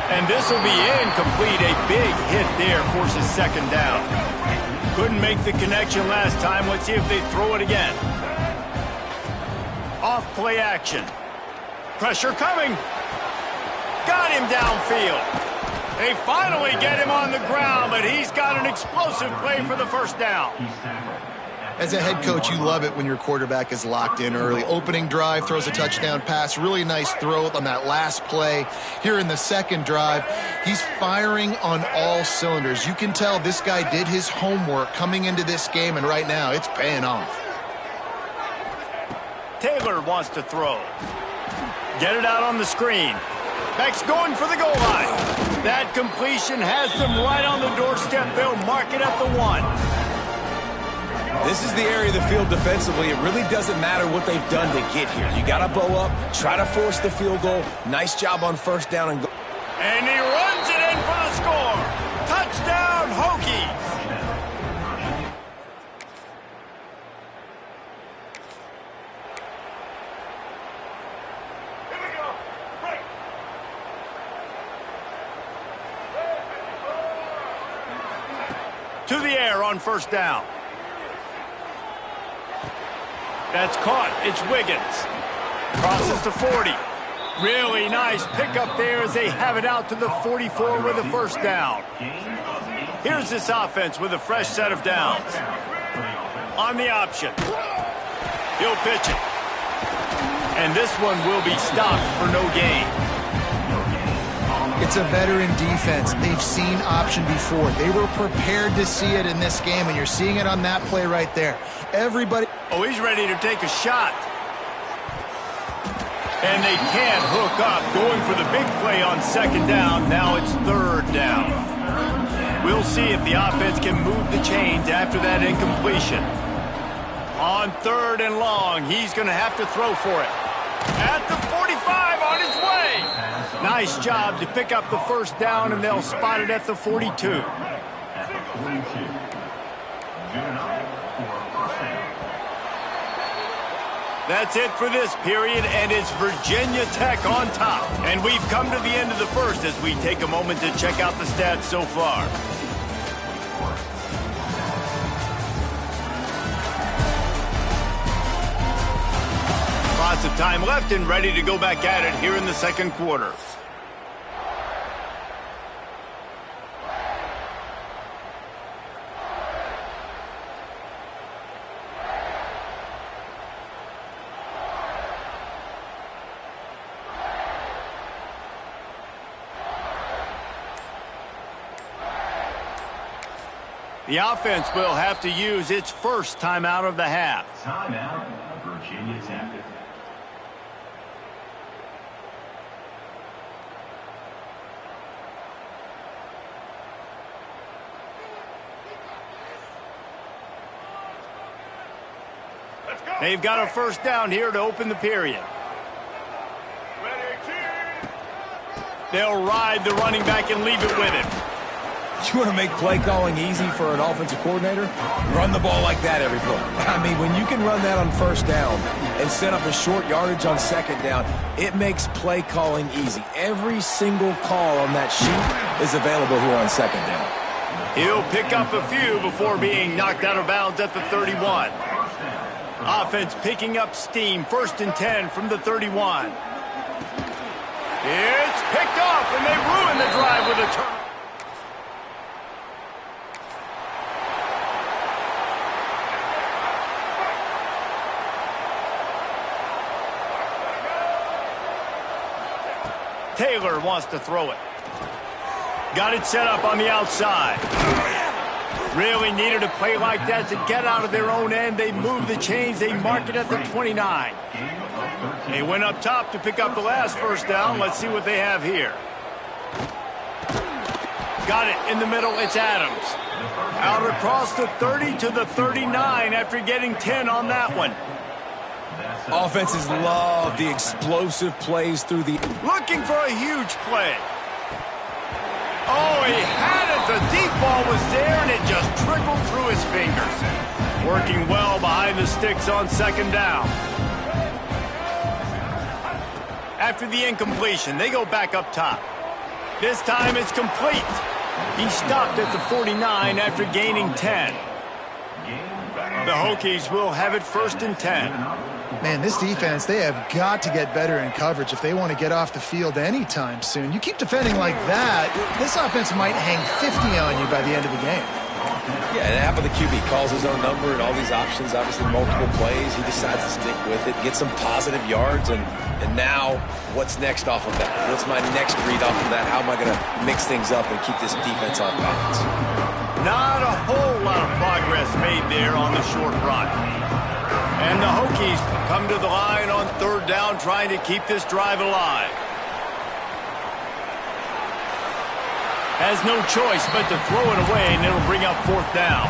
And this will be incomplete. A big hit there forces second down. Couldn't make the connection last time. Let's see if they throw it again. Off play action. Pressure coming. Got him downfield. They finally get him on the ground, but he's got an explosive play for the first down. As a head coach, you love it when your quarterback is locked in early. Opening drive, throws a touchdown pass. Really nice throw on that last play. Here in the second drive, he's firing on all cylinders. You can tell this guy did his homework coming into this game, and right now it's paying off. Taylor wants to throw. Get it out on the screen. Beck's going for the goal line. That completion has them right on the doorstep. They'll mark it at the 1. This is the area of the field defensively. It really doesn't matter what they've done to get here. You got to bow up, try to force the field goal. Nice job on first down and go. And he runs it in for the score. Touchdown, Hokies. Here we go. Break. To the air on first down. That's caught. It's Wiggins. Crosses to 40. Really nice pickup there as they have it out to the 44 with a first down. Here's this offense with a fresh set of downs. On the option. He'll pitch it. And this one will be stopped for no gain. It's a veteran defense. They've seen option before. They were prepared to see it in this game, and you're seeing it on that play right there. Everybody... Oh, he's ready to take a shot. And they can't hook up. Going for the big play on second down. Now it's third down. We'll see if the offense can move the chains after that incompletion. On third and long, he's going to have to throw for it. At the 45, on his way. Nice job to pick up the first down, and they'll spot it at the 42. That's it for this period, and it's Virginia Tech on top. And we've come to the end of the first as we take a moment to check out the stats so far. Lots of time left and ready to go back at it here in the second quarter. The offense will have to use its first timeout of the half. Timeout, Virginia Tech. Let's go. They've got a first down here to open the period. Ready, team. They'll ride the running back and leave it with him. You want to make play calling easy for an offensive coordinator? Run the ball like that every play. I mean, when you can run that on first down and set up a short yardage on second down, it makes play calling easy. Every single call on that sheet is available here on second down. He'll pick up a few before being knocked out of bounds at the 31. Offense picking up steam. 1st and 10 from the 31. It's picked off, and they ruin the drive with a turn. Taylor wants to throw it. Got it set up on the outside. Really needed a play like that to get out of their own end. They move the chains. They mark it at the 29. They went up top to pick up the last first down. Let's see what they have here. Got it in the middle. It's Adams. Out across the 30 to the 39 after getting 10 on that one. Offenses love the explosive plays through the... Looking for a huge play. Oh, he had it. The deep ball was there, and it just trickled through his fingers. Working well behind the sticks on second down. After the incompletion, they go back up top. This time it's complete. He stopped at the 49 after gaining 10. The Hokies will have it 1st and 10. Man, this defense, they have got to get better in coverage if they want to get off the field anytime soon. You keep defending like that, this offense might hang 50 on you by the end of the game. Yeah, and half of the QB calls his own number and all these options, obviously multiple plays. He decides to stick with it, get some positive yards, and now what's next off of that? What's my next read off of that? How am I going to mix things up and keep this defense off balance? Not a whole lot of progress made there on the short run. And the Hokies come to the line on 3rd down, trying to keep this drive alive. Has no choice but to throw it away, and it'll bring up 4th down.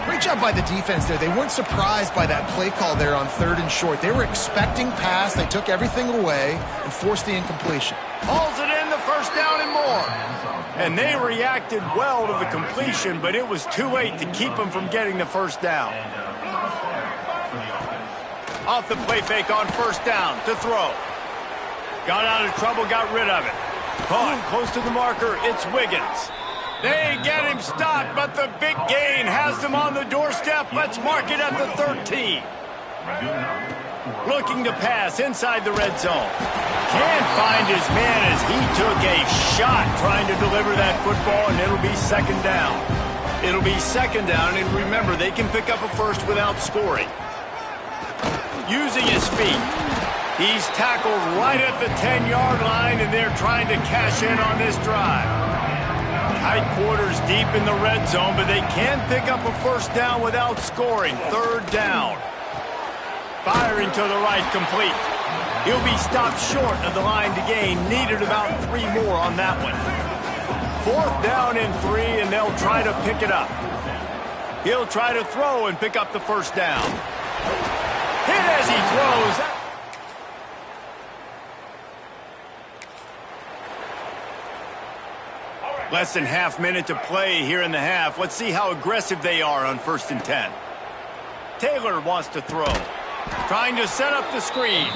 Great job by the defense there. They weren't surprised by that play call there on 3rd and short. They were expecting pass. They took everything away and forced the incompletion. Hauls it in, the 1st down and more. And they reacted well to the completion, but it was too late to keep them from getting the 1st down. Off the play fake on 1st down to throw. Got out of trouble, got rid of it. Caught close to the marker, it's Wiggins. They get him stopped, but the big gain has them on the doorstep. Let's mark it at the 13. Looking to pass inside the red zone. Can't find his man as he took a shot trying to deliver that football, and it'll be 2nd down. It'll be 2nd down, and remember, they can pick up a first without scoring. Using his feet. He's tackled right at the 10-yard line, and they're trying to cash in on this drive. Tight quarters deep in the red zone, but they can pick up a 1st down without scoring. 3rd down. Firing to the right, complete. He'll be stopped short of the line to gain. Needed about 3 more on that one. 4th down and 3, and they'll try to pick it up. He'll try to throw and pick up the 1st down. Hit as he throws. Less than half minute to play here in the half. Let's see how aggressive they are on 1st and 10. Taylor wants to throw. Trying to set up the screen.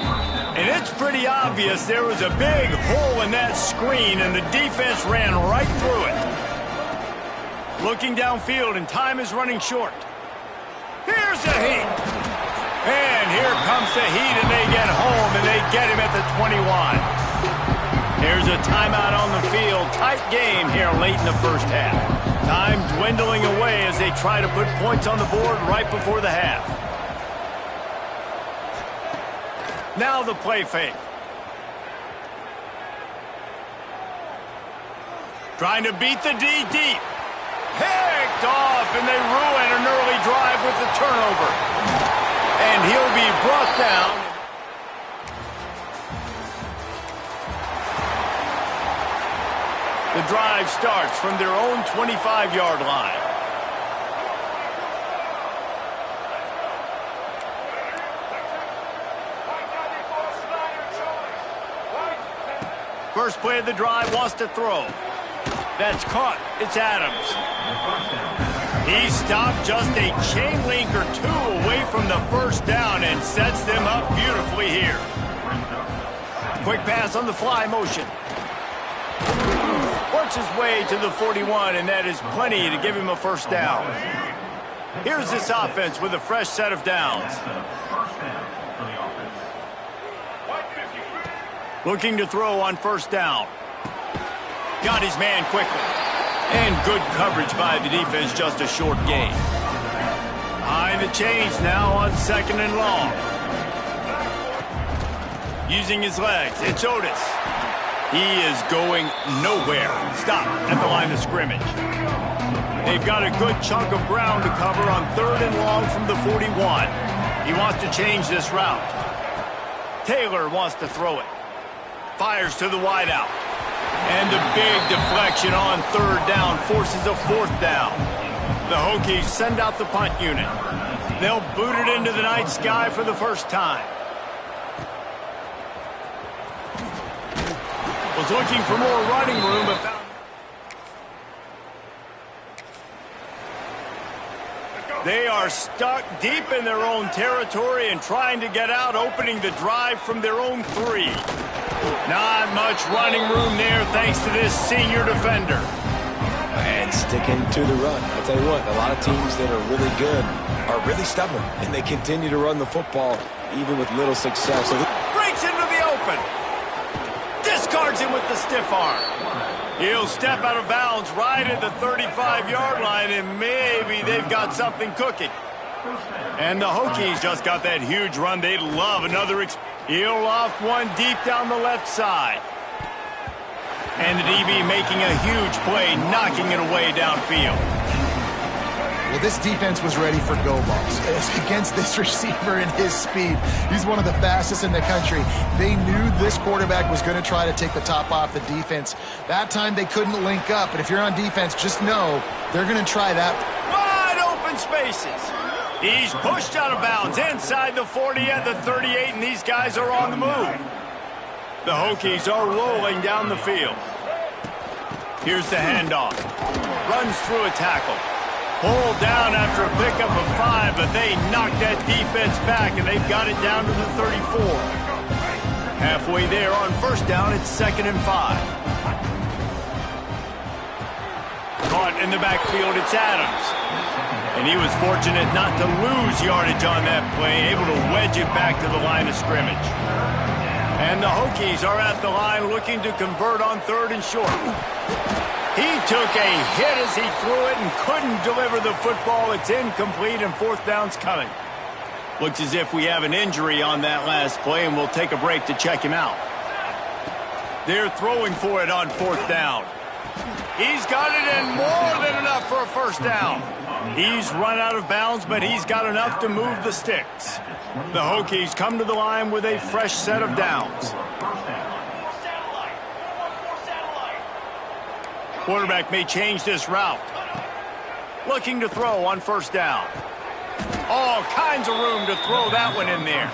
And it's pretty obvious there was a big hole in that screen, and the defense ran right through it. Looking downfield, and time is running short. Here's the heat. And here comes the heat, and they get home, and they get him at the 21. There's a timeout on the field. Tight game here late in the 1st half. Time dwindling away as they try to put points on the board right before the half. Now the play fake. Trying to beat the D deep. Picked off, and they ruin an early drive with the turnover. And he'll be brought down. The drive starts from their own 25-yard line. First play of the drive, wants to throw. That's caught. It's Adams. He stopped just a chain link or 2 away from the 1st down and sets them up beautifully here. Quick pass on the fly motion. Works his way to the 41, and that is plenty to give him a 1st down. Here's this offense with a fresh set of downs. Looking to throw on 1st down. Got his man quickly. And good coverage by the defense, just a short gain. Behind the chains now on 2nd and long. Using his legs, it's Otis. He is going nowhere. Stop at the line of scrimmage. They've got a good chunk of ground to cover on 3rd and long from the 41. He wants to change this route. Taylor wants to throw it. Fires to the wideout. And the big deflection on third down forces a fourth down. The Hokies send out the punt unit. They'll boot it into the night sky for the first time. Was looking for more running room, but found... They are stuck deep in their own territory and trying to get out, opening the drive from their own 3. Not much running room there thanks to this senior defender. And sticking to the run. I'll tell you what, a lot of teams that are really good are really stubborn, and they continue to run the football even with little success. So breaks into the open. Discards him with the stiff arm. He'll step out of bounds right at the 35-yard line, and maybe they've got something cooking. And the Hokies just got that huge run. They'd love another. He'll loft one deep down the left side. And the DB making a huge play, knocking it away downfield. Well, this defense was ready for go balls. Against this receiver and his speed, he's one of the fastest in the country. They knew this quarterback was going to try to take the top off the defense. That time they couldn't link up, but if you're on defense, just know they're going to try that. Wide open spaces. He's pushed out of bounds inside the 40 at the 38, and these guys are on the move. The Hokies are rolling down the field. Here's the handoff. Runs through a tackle. Pulled down after a pickup of 5, but they knocked that defense back, and they've got it down to the 34. Halfway there on first down, it's 2nd and 5. Caught in the backfield, it's Adams. And he was fortunate not to lose yardage on that play, able to wedge it back to the line of scrimmage. And the Hokies are at the line looking to convert on 3rd and short. He took a hit as he threw it and couldn't deliver the football. It's incomplete and 4th down's coming. Looks as if we have an injury on that last play, and we'll take a break to check him out. They're throwing for it on 4th down. He's got it and more than enough for a first down. He's run out of bounds, but he's got enough to move the sticks. The Hokies come to the line with a fresh set of downs. Quarterback may change this route. Looking to throw on first down. All kinds of room to throw that one in there.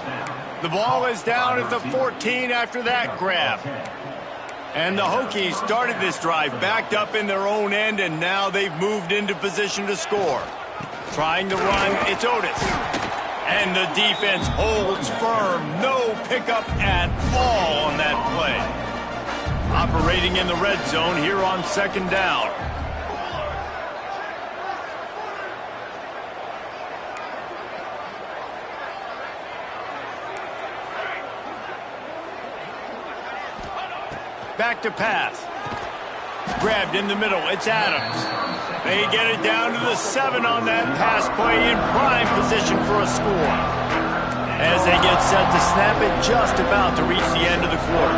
The ball is down at the 14 after that grab. And the Hokies started this drive backed up in their own end, and now they've moved into position to score. Trying to run, it's Otis. And the defense holds firm. No pickup at all on that play. Operating in the red zone here on 2nd down. Back to pass. Grabbed in the middle. It's Adams. They get it down to the 7 on that pass play, in prime position for a score. As they get set to snap it, just about to reach the end of the quarter.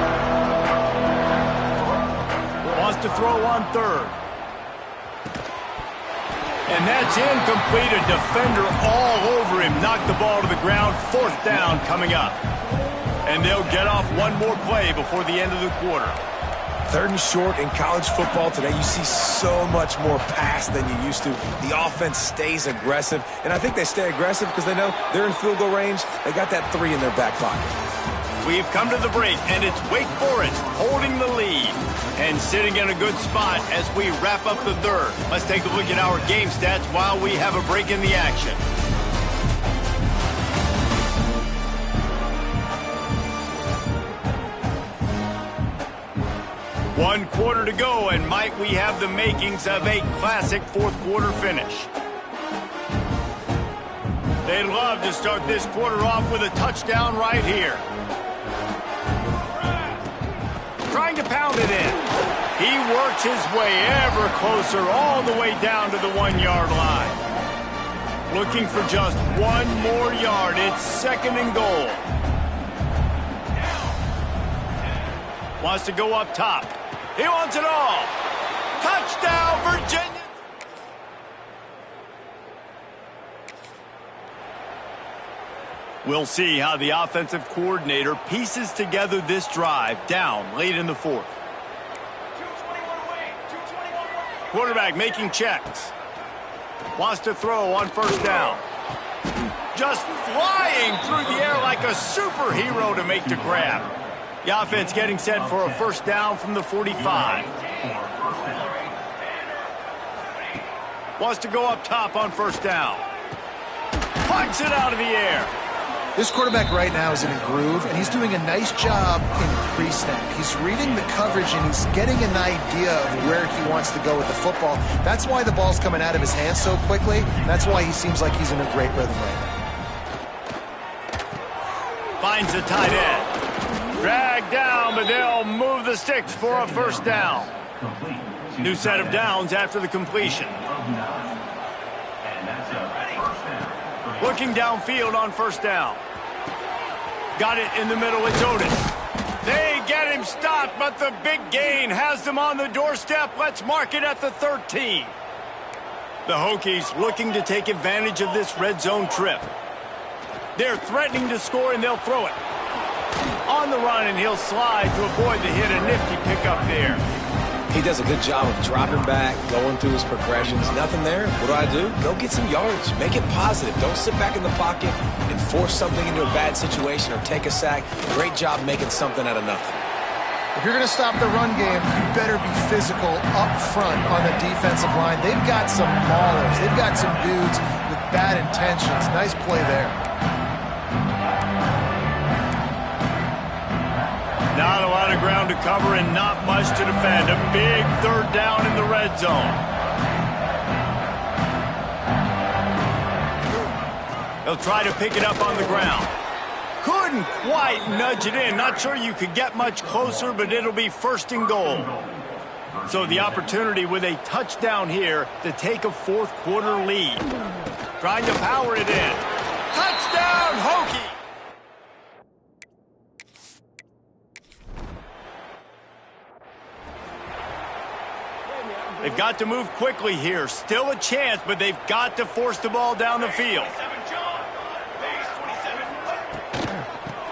Wants to throw on 3rd. And that's incomplete. A defender all over him. Knocked the ball to the ground. 4th down coming up. And they'll get off one more play before the end of the quarter. 3rd and short in college football today, you see so much more pass than you used to. The offense stays aggressive, and I think they stay aggressive because they know they're in field goal range. They got that 3 in their back pocket. We've come to the break, and it's Wake Forest holding the lead and sitting in a good spot as we wrap up the 3rd. Let's take a look at our game stats while we have a break in the action. One quarter to go, and might we have the makings of a classic 4th quarter finish. They'd love to start this quarter off with a touchdown right here. Trying to pound it in. He works his way ever closer all the way down to the 1-yard line. Looking for just one more yard. It's 2nd and goal. Wants to go up top. He wants it all. Touchdown, Virginia. We'll see how the offensive coordinator pieces together this drive down late in the 4th. Quarterback making checks. Wants to throw on first down. Just flying through the air like a superhero to make the grab. The offense getting set for a first down from the 45. Wants to go up top on first down. Punts it out of the air. This quarterback right now is in a groove, and he's doing a nice job in pre-snap. He's reading the coverage, and he's getting an idea of where he wants to go with the football. That's why the ball's coming out of his hands so quickly, and that's why he seems like he's in a great rhythm right now. Finds the tight end. Dragged down, but they'll move the sticks for a first down. New set of downs after the completion. Looking downfield on first down. Got it in the middle, it's Otis. They get him stopped, but the big gain has them on the doorstep. Let's mark it at the 13. The Hokies looking to take advantage of this red zone trip. They're threatening to score, and they'll throw it. On the run, and he'll slide to avoid the hit. A nifty pickup there. He does a good job of dropping back, going through his progressions. Nothing there. What do? Go get some yardage. Make it positive. Don't sit back in the pocket and force something into a bad situation or take a sack. Great job making something out of nothing. If you're going to stop the run game, you better be physical up front on the defensive line. They've got some maulers. They've got some dudes with bad intentions. Nice play there. Not a lot of ground to cover and not much to defend. A big third down in the red zone. They'll try to pick it up on the ground. Couldn't quite nudge it in. Not sure you could get much closer, but it'll be first and goal. So the opportunity with a touchdown here to take a fourth quarter lead. Trying to power it in. Touchdown, Hokie! They've got to move quickly here. Still a chance, but they've got to force the ball down the field.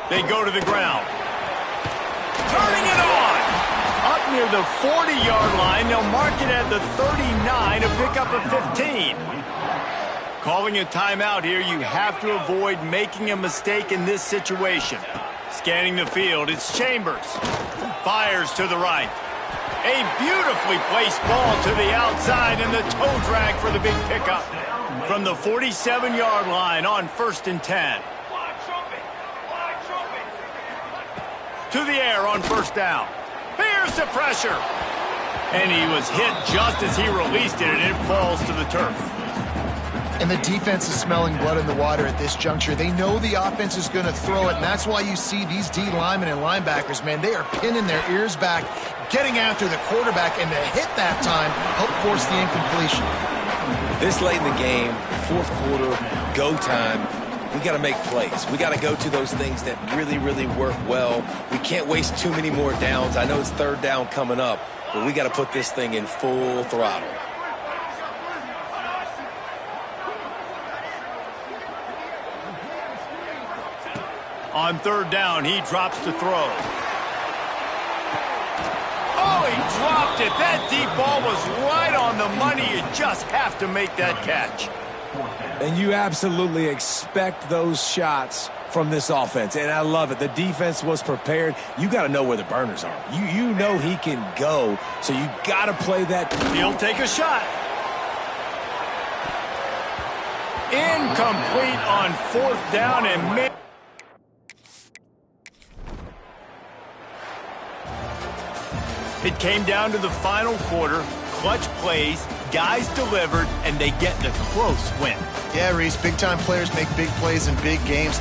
They go to the ground. Turning it on! Up near the 40-yard line. They'll mark it at the 39, a pickup of 15. Calling a timeout here, you have to avoid making a mistake in this situation. Scanning the field, it's Chambers. Fires to the right. A beautifully placed ball to the outside, and the toe drag for the big pickup from the 47-yard line on first and 10. To the air on first down. Here's the pressure. And he was hit just as he released it, and it falls to the turf. And the defense is smelling blood in the water at this juncture. They know the offense is going to throw it, and that's why you see these D linemen and linebackers, man, they are pinning their ears back, getting after the quarterback, and the hit that time helped force the incompletion. This late in the game, fourth quarter, go time, we got to make plays. We got to go to those things that really, really work well. We can't waste too many more downs. I know it's third down coming up, but we got to put this thing in full throttle. On third down, he drops to throw. Oh, he dropped it. That deep ball was right on the money. You just have to make that catch. And you absolutely expect those shots from this offense, and I love it. The defense was prepared. You got to know where the burners are. You know he can go, so you got to play that. He'll take a shot. Incomplete on fourth down, and it came down to the final quarter. Clutch plays, guys delivered, and they get the close win. Yeah, Reese, big-time players make big plays in big games.